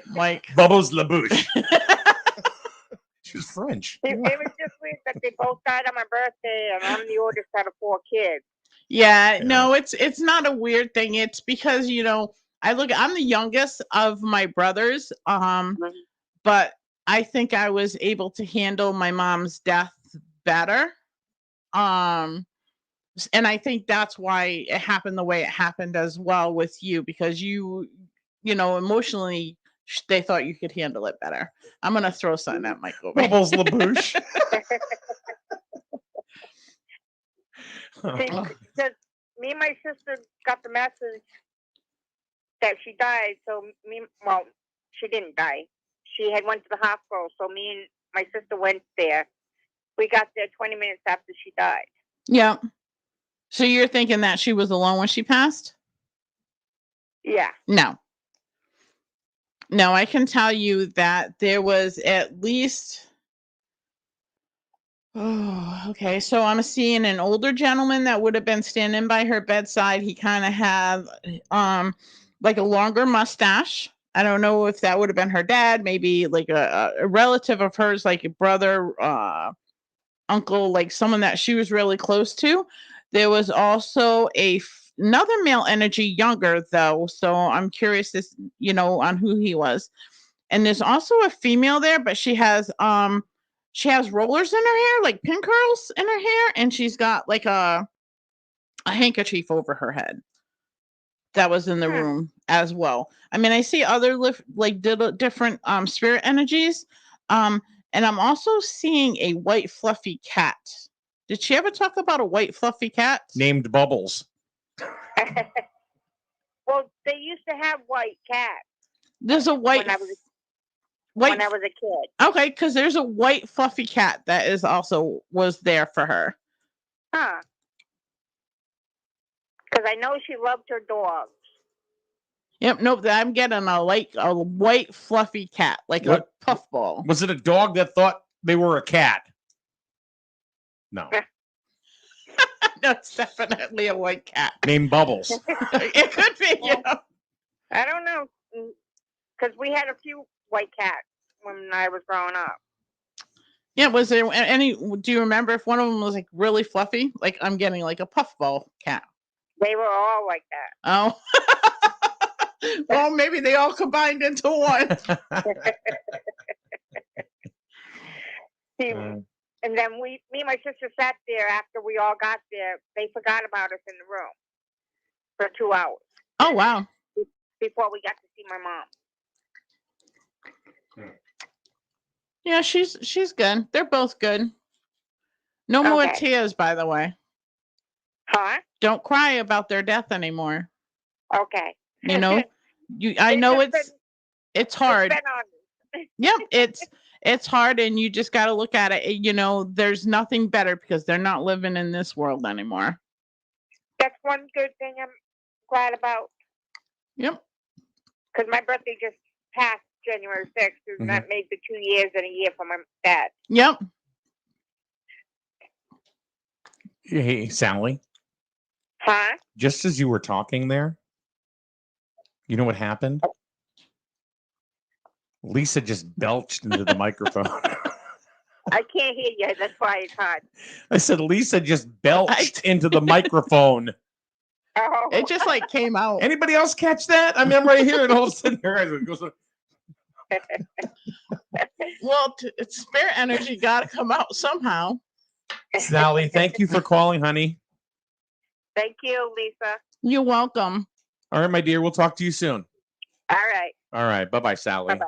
Mike. Bubbles LaBouche. She was French. It was just weird that they both died on my birthday, and I'm the oldest out of 4 kids. Yeah, no, it's not a weird thing. It's because, I'm the youngest of my brothers. But I think I was able to handle my mom's death better. And I think that's why it happened the way it happened as well with you, because emotionally they thought you could handle it better. I'm gonna throw something at Michael. Bubbles LaBouche. Because me and my sister got the message that she died. So she didn't die. She had went to the hospital. So me and my sister went there. We got there 20 minutes after she died. Yeah. So you're thinking that she was alone when she passed? Yeah. No, I can tell you that there was at least. Oh, okay. So I'm seeing an older gentleman that would have been standing by her bedside. He kind of had like a longer mustache. I don't know if that would have been her dad, maybe like a relative of hers, like a brother, uncle, like someone that she was really close to. There was also another male energy, younger though. So I'm curious on who he was. And there's also a female there, but she has rollers in her hair, like pin curls in her hair, and she's got like a handkerchief over her head. That was in the room as well. I mean, I see other different spirit energies, and I'm also seeing a white fluffy cat. Did she ever talk about a white fluffy cat named Bubbles? Well, they used to have white cats. There's a white. When I was a kid. Okay, because there's a white fluffy cat that was there for her. Huh. Because I know she loved her dogs. Yep, nope. I'm getting a white fluffy cat, like a puffball. Was it a dog that thought they were a cat? No. No, it's definitely a white cat. Named Bubbles. It could be, I don't know. Because we had a few white cats when I was growing up. Yeah, was there any? Do you remember if one of them was like really fluffy? Like I'm getting like a puffball cat. They were all like that. Oh, well, maybe they all combined into one. And then me and my sister sat there after we all got there. They forgot about us in the room for 2 hours. Oh wow! Before we got to see my mom. Yeah, she's good. They're both good. No more tears, by the way. Huh? Don't cry about their death anymore. Okay. I know it's hard. Yep, it's hard, and you just got to look at it. There's nothing better because they're not living in this world anymore. That's one good thing I'm glad about. Yep. Because my birthday just passed January 6th, and that made the 2 years and a year for my dad. Yep. Hey, Sally. Huh? Just as you were talking there, you know what happened? Lisa just belched into the microphone. I can't hear you. That's why it's hard. I said Lisa just belched into the microphone. Oh. It just came out. Anybody else catch that? I mean, I'm right here, and all of a sudden her eyes goes. Well, spirit energy got to come out somehow. Sally, thank you for calling, honey. Thank you, Lisa. You're welcome. All right, my dear. We'll talk to you soon. All right. All right. Bye-bye, Sally. Bye-bye.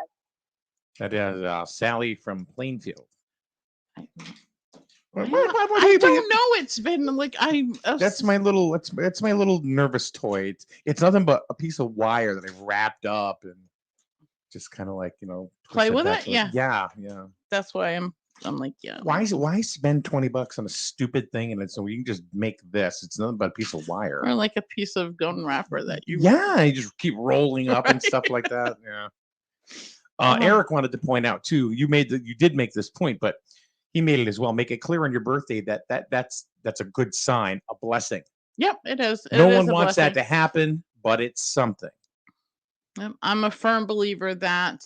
That is Sally from Plainfield. I don't know. It's been That's my little. It's my little nervous toy. It's nothing but a piece of wire that I've wrapped up and just kind of play with it. Yeah. That's why I'm I'm like, yeah. Why spend $20 on a stupid thing and so you can just make this? It's nothing but a piece of wire. Or like a piece of gum wrapper that you you just keep rolling up and stuff like that. Yeah. Eric wanted to point out too. You did make this point, but he made it as well. Make it clear on your birthday that's a good sign, a blessing. Yep, it is. No one wants that to happen, but it's something. I'm a firm believer that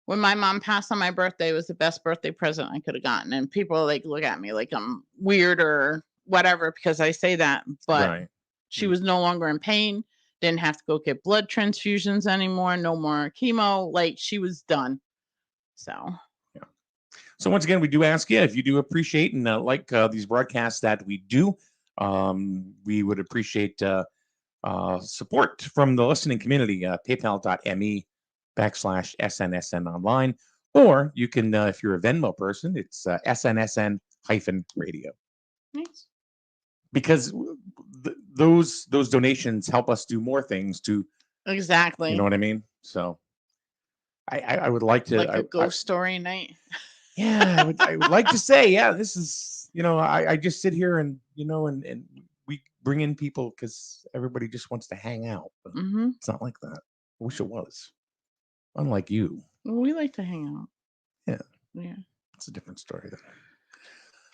when my mom passed on my birthday, it was the best birthday present I could have gotten. And people like look at me like I'm weird or whatever because I say that. But she was no longer in pain, didn't have to go get blood transfusions anymore, no more chemo. Like she was done. So So once again, we do ask you if you do appreciate and like these broadcasts that we do. We would appreciate support from the listening community. PayPal.me/SNSN online, or you can, if you're a Venmo person, it's SNSN-radio. Nice. Because those donations help us do more things to. Exactly. You know what I mean? So I would like to like a ghost story night. Yeah, I would like to say, yeah, this is, I just sit here and, and we bring in people because everybody just wants to hang out. But it's not like that. I wish it was. Unlike you. We like to hang out. Yeah. Yeah. It's a different story, though.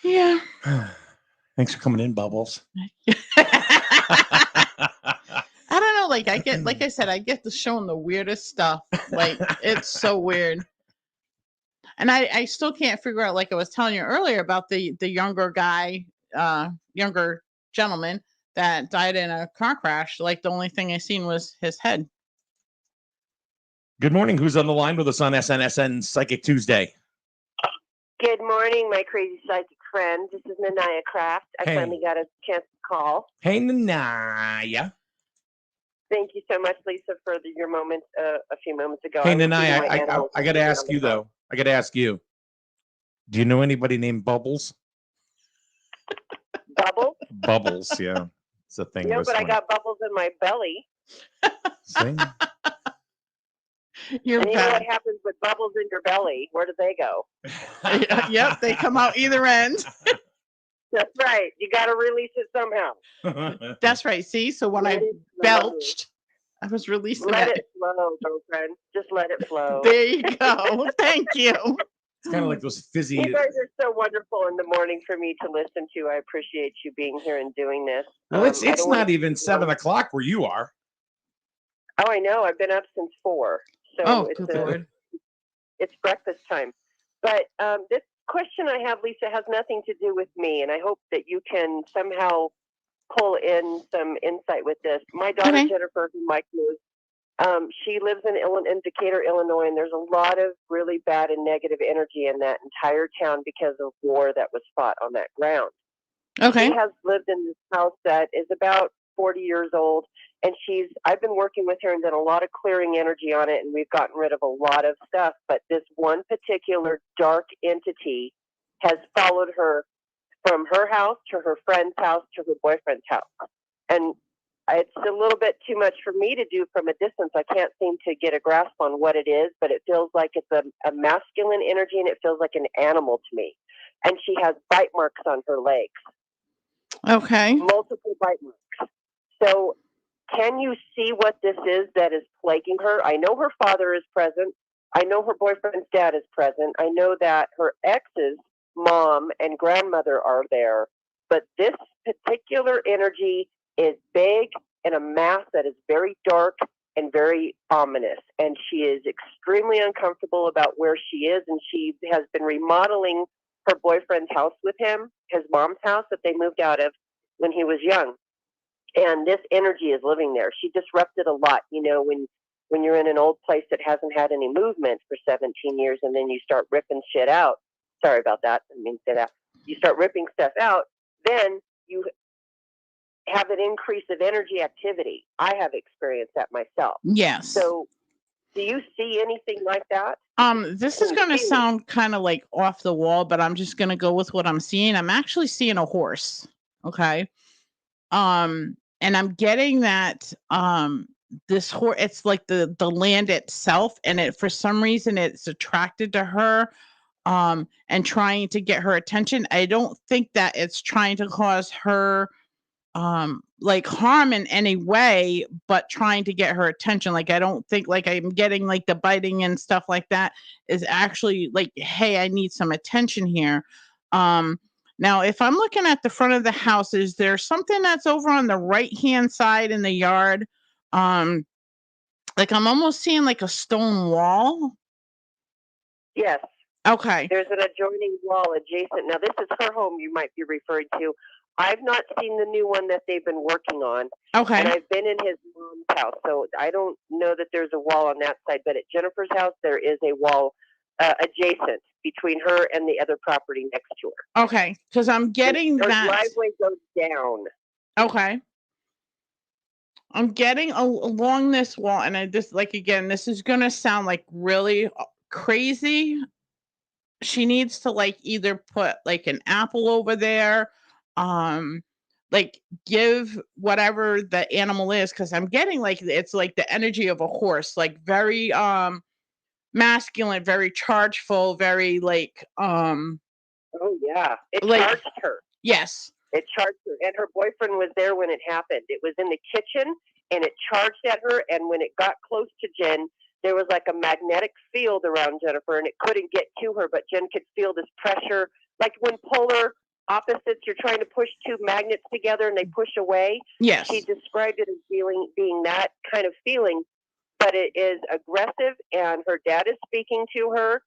Yeah. Thanks for coming in, Bubbles. I don't know. Like, I get to showing the weirdest stuff. Like, it's so weird. And I still can't figure out, like I was telling you earlier about the younger guy, younger gentleman that died in a car crash. Like the only thing I seen was his head. Good morning. Who's on the line with us on SNSN Psychic Tuesday? Good morning, my crazy psychic friend. This is Nanaya Kraft. I finally got a chance to call. Hey, Nanaya. Thank you so much, Lisa, for your moment a few moments ago. Hey, Nanaya, I got to ask you, though. I got to ask you. Do you know anybody named Bubbles? Bubbles? Bubbles, yeah. It's a thing. No, but I got bubbles in my belly. See? And you know what happens with bubbles in your belly? Where do they go? Yep, they come out either end. That's right. You got to release it somehow. That's right. See, so when I belched, I was releasing Let it flow, girlfriend. Just let it flow. There you go. Thank you. It's kind of like those fizzy. You guys are so wonderful in the morning for me to listen to. I appreciate you being here and doing this. Well, it's not even 7 o'clock where you are. Oh, I know. I've been up since 4. So it's breakfast time. But this question I have, Lisa, has nothing to do with me, and I hope that you can somehow pull in some insight with this. My daughter, Jennifer, who Mike knows, she lives in Decatur, Illinois, and there's a lot of really bad and negative energy in that entire town because of war that was fought on that ground. Okay. She has lived in this house that is about 40 years old, and I've been working with her and done a lot of clearing energy on it, and we've gotten rid of a lot of stuff, but this one particular dark entity has followed her from her house to her friend's house to her boyfriend's house. And it's a little bit too much for me to do from a distance. I can't seem to get a grasp on what it is, but it feels like it's a masculine energy, and it feels like an animal to me. And she has bite marks on her legs. Okay. Multiple bite marks. So can you see what this is that is plaguing her? I know her father is present. I know her boyfriend's dad is present. I know that her ex's mom and grandmother are there. But this particular energy is big and a mass that is very dark and very ominous. And she is extremely uncomfortable about where she is. And she has been remodeling her boyfriend's house with him, his mom's house that they moved out of when he was young. And this energy is living there. She disrupted a lot, when you're in an old place that hasn't had any movement for 17 years, and then you start ripping shit out. Sorry about that. I didn't mean to say that. You start ripping stuff out, then you have an increase of energy activity. I have experienced that myself. Yes. So do you see anything like that? This is going to sound kind of like off the wall, but I'm just going to go with what I'm seeing. I'm actually seeing a horse. Okay. And I'm getting that this horse, it's like the land itself, and it for some reason it's attracted to her. and trying to get her attention. I don't think that it's trying to cause her like harm in any way, but trying to get her attention. Like, I don't think like I'm getting like the biting and stuff like that is actually like, hey, I need some attention here. Now, if I'm looking at the front of the house, is there something that's over on the right hand side in the yard? Like I'm almost seeing like a stone wall. Yes. Okay. There's an adjoining wall adjacent. Now, this is her home you might be referring to. I've not seen the new one that they've been working on. Okay. And I've been in his mom's house, so I don't know that there's a wall on that side. But at Jennifer's house, there is a wall adjacent between her and the other property next to her. Okay, because I'm getting her that. driveway goes down. Okay. I'm getting along this wall, and I just like again, this is gonna sound like really crazy. She needs to like either put like an apple over there, like give whatever the animal is, because I'm getting like it's like the energy of a horse, like very masculine, very chargeful, very like Oh yeah, it like charged her. yes. It charged her, and her boyfriend was there when it happened. It was in the kitchen, and it charged at her. And when it got close to Jen, there was like a magnetic field around Jennifer, and it couldn't get to her. But Jen could feel this pressure, like when polar opposites, you're trying to push two magnets together, and they push away. Yes. She described it as being that kind of feeling, but it is aggressive. And her dad is speaking to her.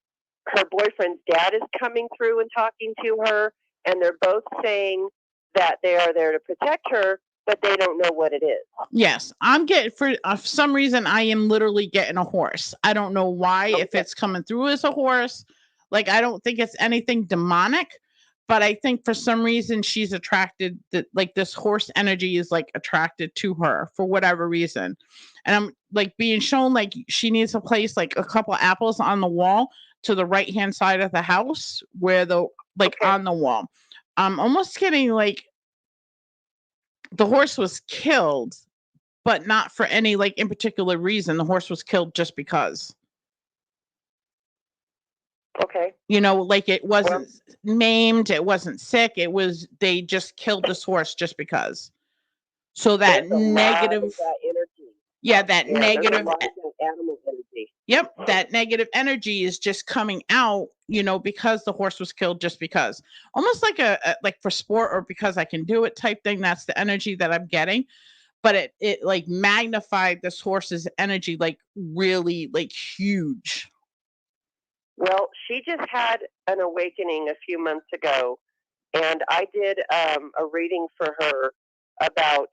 Her boyfriend's dad is coming through and talking to her, and they're both saying that they are there to protect her, but they don't know what it is. Yes, I'm getting for some reason I am literally getting a horse. I don't know why. Okay. If it's coming through as a horse, like I don't think it's anything demonic, but I think for some reason she's attracted that like this horse energy is like attracted to her for whatever reason. And I'm like being shown like she needs to place like a couple apples on the wall to the right hand side of the house where the like on the wall. I'm almost getting like the horse was killed, but not for any like in particular reason. The horse was killed just because. Okay. You know, like it wasn't maimed, it wasn't sick. It was they just killed this horse just because. So that negative that energy. Yeah, that negative there's a lot of animal energy. Yep, that negative energy is just coming out, you know, because the horse was killed just because. Almost like a like for sport or because I can do it type thing. That's the energy that I'm getting. But it like magnified this horse's energy like really like huge. Well, she just had an awakening a few months ago, and I did a reading for her about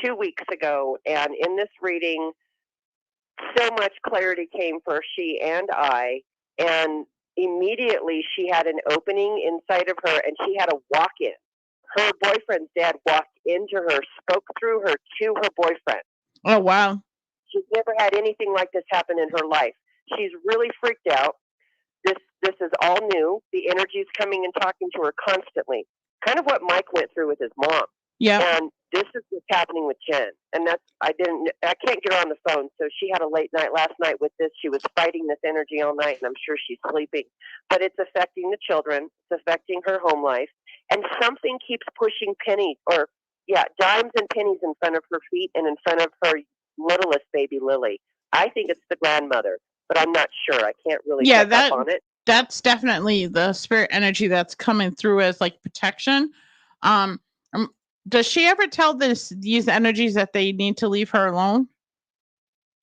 2 weeks ago. And in this reading, so much clarity came for she and I, and immediately she had an opening inside of her, and she had a walk-in. Her boyfriend's dad walked into her, spoke through her to her boyfriend. Oh, wow. She's never had anything like this happen in her life. She's really freaked out. This is all new. The energy is coming and talking to her constantly. Kind of what Mike went through with his mom. Yeah. And this is what's happening with Jen. And I can't get her on the phone. So she had a late night last night with this. She was fighting this energy all night, and I'm sure she's sleeping. But it's affecting the children. It's affecting her home life. And something keeps pushing dimes and pennies in front of her feet and in front of her littlest baby, Lily. I think it's the grandmother, but I'm not sure. I can't really pick up on it. That's definitely the spirit energy that's coming through as like protection. Does she ever tell these energies that they need to leave her alone?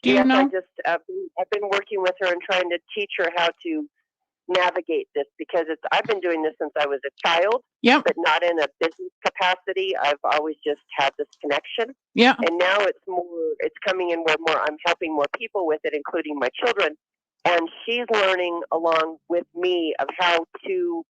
Do you know? I've been working with her and trying to teach her how to navigate this, because I've been doing this since I was a child. Yep. But not in a business capacity. I've always just had this connection. Yeah. And now it's coming in where I'm helping more people with it, including my children. And she's learning along with me of how to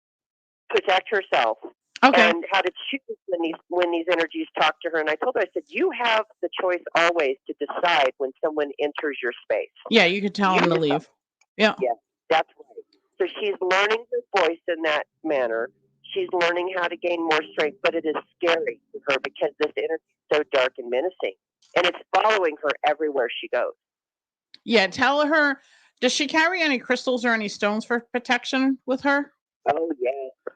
protect herself. Okay. And how to choose when these energies talk to her. And I told her, I said, you have the choice always to decide when someone enters your space. Yeah, you could tell them to leave. Yeah. Yeah, that's right. So she's learning her voice in that manner. She's learning how to gain more strength, but it is scary for her because this energy is so dark and menacing. And it's following her everywhere she goes. Yeah, tell her Does she carry any crystals or any stones for protection with her? Oh, yes.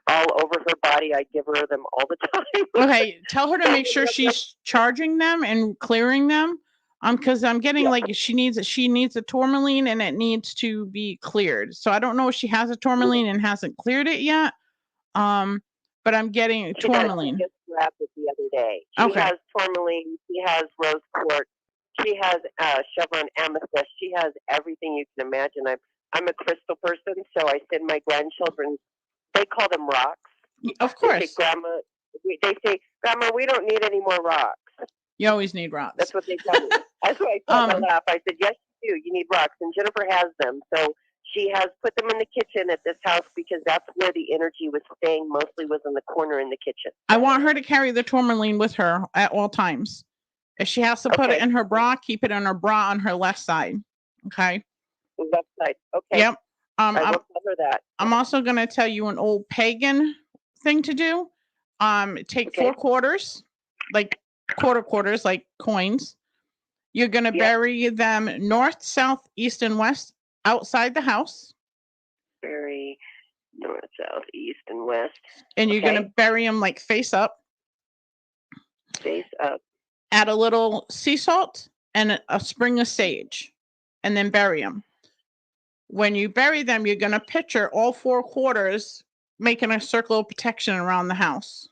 All over her body. I give her them all the time. Okay, tell her to make sure she's charging them and clearing them. Because I'm getting like she needs a tourmaline and it needs to be cleared. So I don't know if she has a tourmaline and hasn't cleared it yet. But I'm getting tourmaline. She just grabbed it the other day. She has tourmaline. She has rose quartz. She has chevron amethyst. She has everything you can imagine. I'm a crystal person, so I send my grandchildren. They call them rocks. Of course. They say, Grandma, we don't need any more rocks. You always need rocks. That's what they tell me. That's why I told her laugh. I said, yes, you do. You need rocks. And Jennifer has them. So she has put them in the kitchen at this house because that's where the energy was staying. Mostly was in the corner in the kitchen. I want her to carry the tourmaline with her at all times. If she has to put it in her bra, keep it in her bra on her left side. Okay. Left side. Okay. Yep. I will tell her that. I'm also going to tell you an old pagan thing to do. Take 4 quarters, like quarters, like coins. You're going to bury them north, south, east, and west outside the house. Bury north, south, east, and west. And you're going to bury them like face up. Face up. Add a little sea salt and a sprig of sage, and then bury them. When you bury them, you're going to picture all 4 quarters making a circle of protection around the house.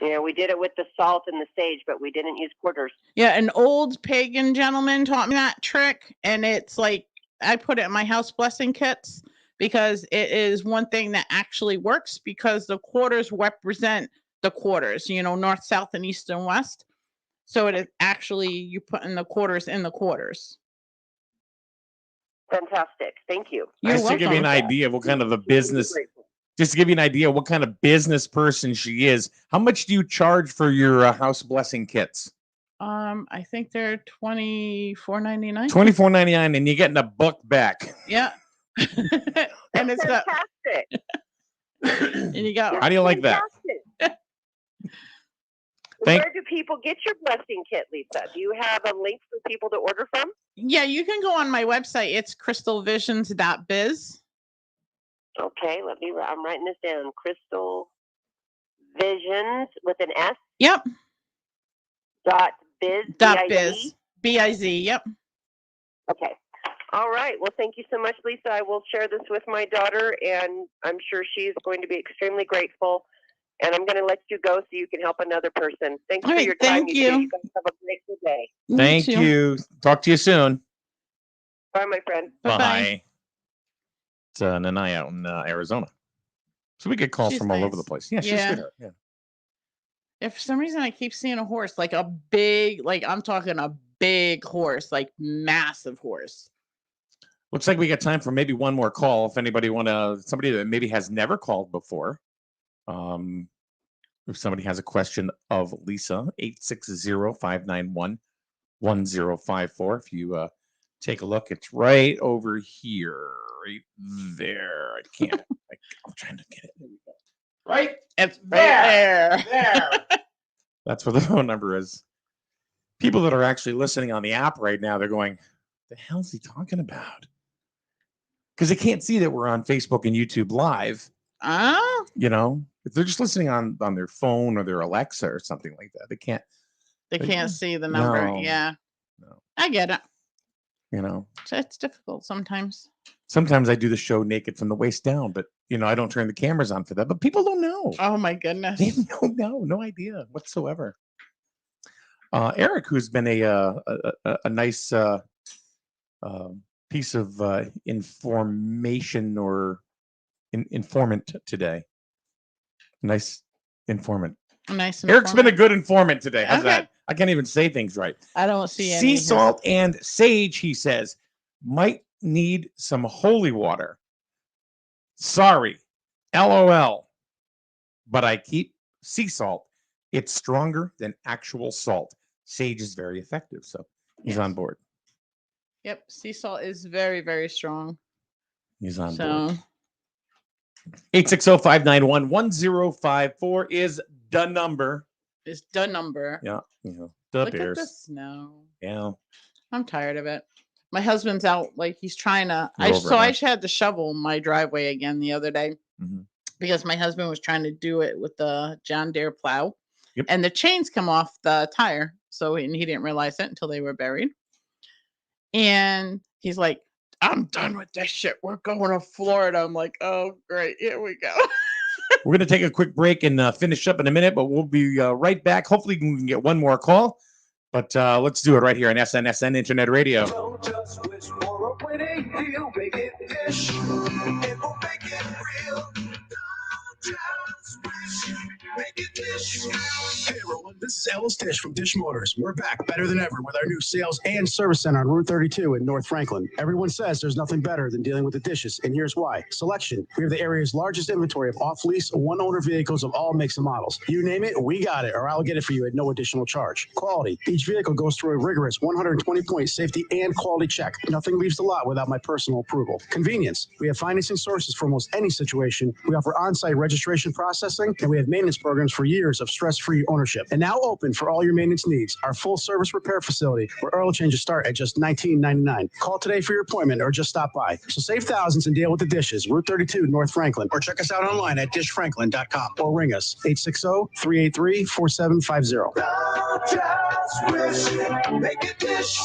Yeah, we did it with the salt and the sage, but we didn't use quarters. Yeah, an old pagan gentleman taught me that trick, and it's like I put it in my house blessing kits because it is one thing that actually works because the quarters represent the quarters, north, south, and east and west. So it is actually you putting the quarters in the quarters. Fantastic. Thank you. Just to give you an idea of what kind of a business, just to give you an idea of what kind of business person she is, how much do you charge for your house blessing kits? I think they're $24.99. $24.99, and you're getting a book back. Yeah. And it's fantastic. And you got. How do you like that? Where do people get your blessing kit, Lisa? Do you have a link for people to order from? Yeah, you can go on my website. It's crystalvisions.biz. Okay, I'm writing this down. Crystal Visions with an S. Yep. .biz. .biz. B-I-Z. Yep. Okay. All right. Well, thank you so much, Lisa. I will share this with my daughter, and I'm sure she's going to be extremely grateful. And I'm going to let you go so you can help another person. Thanks for your time. Thank you. You guys have a great day. Thank you. Talk to you soon. Bye, my friend. Bye. It's Nanai out in Arizona. So we get calls from all over the place. Yeah, she's sweetheart. Yeah. If for some reason I keep seeing a horse, like a big, like I'm talking a big horse, like massive horse. Looks like we got time for maybe one more call. If anybody somebody that maybe has never called before. If somebody has a question of Lisa, 860-591-1054. If you take a look, it's right over here, right there. I can't. I'm trying to get it. There we go. Right? It's right there. That's where the phone number is. People that are actually listening on the app right now, they're going, the hell is he talking about? Because they can't see that we're on Facebook and YouTube Live. If they're just listening on their phone or their Alexa or something like that, they can't see the number. No. Yeah. No. I get it. So it's difficult sometimes. Sometimes I do the show naked from the waist down, but I don't turn the cameras on for that. But people don't know. Oh my goodness. They have no idea whatsoever. Eric, who's been a nice piece of information or informant today. Nice informant. Eric's been a good informant today. How's that? I can't even say things right. I don't see any. Sea salt and sage, he says, might need some holy water. Sorry, LOL. But I keep sea salt. It's stronger than actual salt. Sage is very effective, so he's on board. Yep, sea salt is very, very strong. He's on board. 860-591-1054 is the number. It's the number. Yeah. The Look Bears. at the snow. Yeah. I'm tired of it. my husband's out, like he's trying to. You're over it, I huh? just had to shovel my driveway again the other day Mhm. because my husband was trying to do it with the John Deere plow, Yep. and the chains come off the tire. So and he didn't realize it until they were buried. And he's like, "I'm done with this shit. We're going to Florida." I'm like, "Oh, great, here we go." We're going to take a quick break and finish up in a minute, but we'll be right back. Hopefully, we can get one more call. But let's do it right here on SNSN Internet Radio. Don't just wish for a winning deal. Make it dish. It will make it real. Don't just wish. Make it dish. Hey everyone, this is Ellis Dish from Dish Motors. We're back better than ever with our new sales and service center on Route 32 in North Franklin. Everyone says there's nothing better than dealing with the dishes, and here's why. Selection. We have the area's largest inventory of off-lease, one-owner vehicles of all makes and models. You name it, we got it, or I'll get it for you at no additional charge. Quality. Each vehicle goes through a rigorous 120-point safety and quality check. Nothing leaves the lot without my personal approval. Convenience. We have financing sources for almost any situation. We offer on-site registration processing, and we have maintenance programs for years of stress-free ownership. And now open for all your maintenance needs. Our full-service repair facility, where oil changes start at just $19.99. Call today for your appointment or just stop by. So save thousands and deal with the dishes. Route 32, North Franklin. Or check us out online at dishfranklin.com or ring us 860-383-4750. Don't just wish. Make it dish.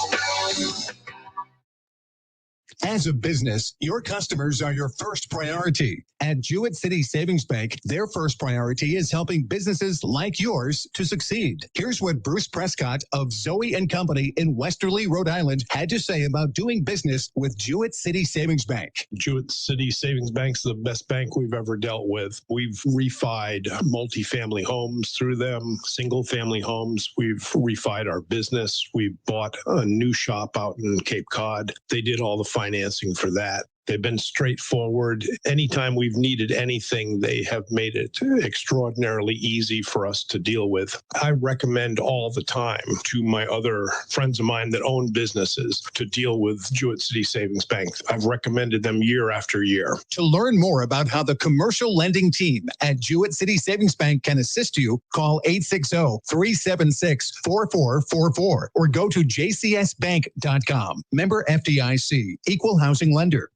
As a business, your customers are your first priority. At Jewett City Savings Bank, their first priority is helping businesses like yours to succeed. Here's what Bruce Prescott of Zoe and Company in Westerly, Rhode Island, had to say about doing business with Jewett City Savings Bank. Jewett City Savings Bank's the best bank we've ever dealt with. We've refied multifamily homes through them, single family homes. We've refied our business. We bought a new shop out in Cape Cod. They did all the financing for that. They've been straightforward. Anytime we've needed anything, they have made it extraordinarily easy for us to deal with. I recommend all the time to my other friends of mine that own businesses to deal with Jewett City Savings Bank. I've recommended them year after year. To learn more about how the commercial lending team at Jewett City Savings Bank can assist you, call 860-376-4444 or go to jcsbank.com. Member FDIC, equal housing lender.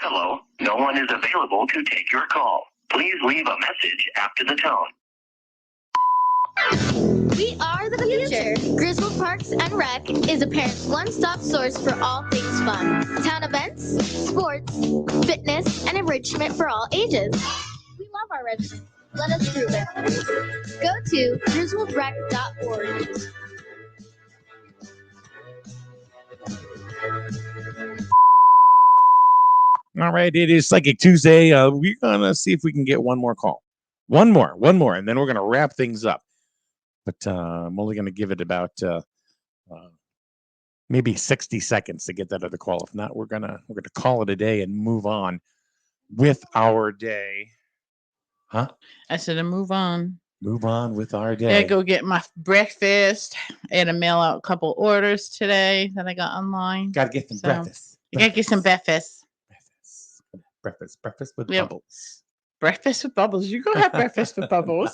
Hello, no one is available to take your call. Please leave a message after the tone. We are the future. Griswold Parks and Rec is a parent's one-stop source for all things fun. Town events, sports, fitness, and enrichment for all ages. We love our residents. Let us prove it. Go to griswoldrec.org. All right, it is Psychic Tuesday. We're going to see if we can get one more call. One more, and then we're going to wrap things up. But I'm only going to give it about maybe 60 seconds to get that other call. If not, we're gonna call it a day and move on with our day. Huh? I said to move on. Move on with our I day. go get my breakfast. I had to mail out a couple orders today that I got online. Got to get some breakfast. You got to get some breakfast. Breakfast with Yep. Bubbles. Breakfast with Bubbles. You go have breakfast with Bubbles.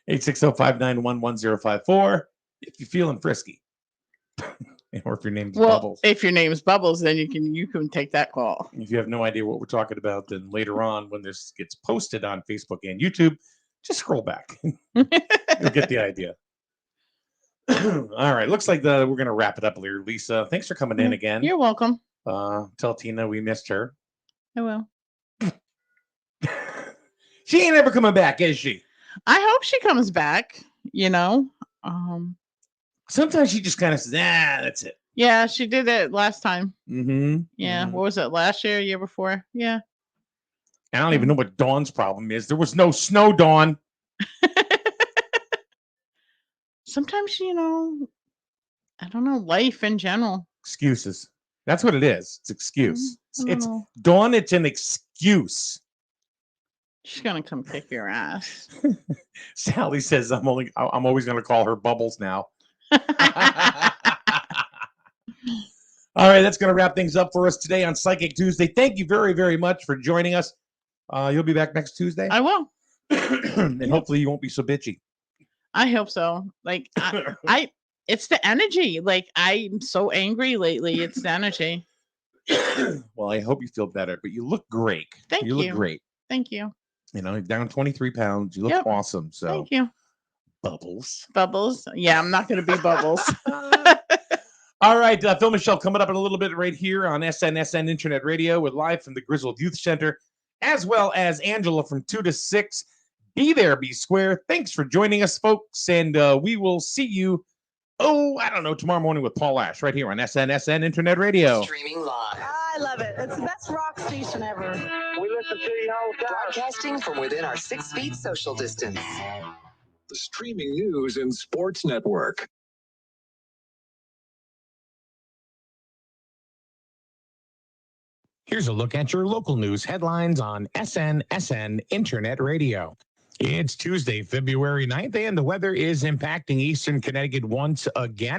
860-591-1054 if you're feeling frisky. Or if your name's Well, Bubbles. if your name's Bubbles, then you can take that call. If you have no idea what we're talking about, then later on when this gets posted on Facebook and YouTube, just scroll back. You'll get the idea. All right. Looks like we're going to wrap it up here. Lisa, thanks for coming in again. You're welcome. Tell Tina we missed her. I will. She ain't ever coming back, is she? I hope she comes back, Sometimes she just kind of says, that's it. Yeah, she did it last time. Mm-hmm. Yeah. What was it? Last year, year before? Yeah. I don't even know what Dawn's problem is. There was no snow, Dawn. Sometimes, I don't know, life in general. Excuses. That's what it is. It's excuse. It's know. Dawn, it's an excuse. She's gonna come kick your ass. Sally says I'm always gonna call her Bubbles now. All right, that's going to wrap things up for us today on Psychic Tuesday. Thank you very, very much for joining us. You'll be back next Tuesday? I will. And hopefully you won't be so bitchy. I hope so. Like I it's the energy. Like I'm so angry lately. It's the energy. Well, I hope you feel better, but you look great. Thank you. You look great. Thank you. You know, down 23 pounds. You look awesome. So Thank you. Bubbles. Bubbles. Yeah, I'm not going to be Bubbles. All right. Phil Michelle coming up in a little bit right here on SNSN Internet Radio. We're live from the Grizzled Youth Center, as well as Angela from 2 to 6. Be there, be square. Thanks for joining us, folks. And we will see you, tomorrow morning with Paul Ash right here on SNSN Internet Radio. Streaming live. I love it. It's the best rock station ever. We listen to you all the time. Broadcasting from within our 6 feet social distance. The streaming news and sports network. Here's a look at your local news headlines on SNSN Internet Radio. It's Tuesday, February 9th, and the weather is impacting Eastern Connecticut once again.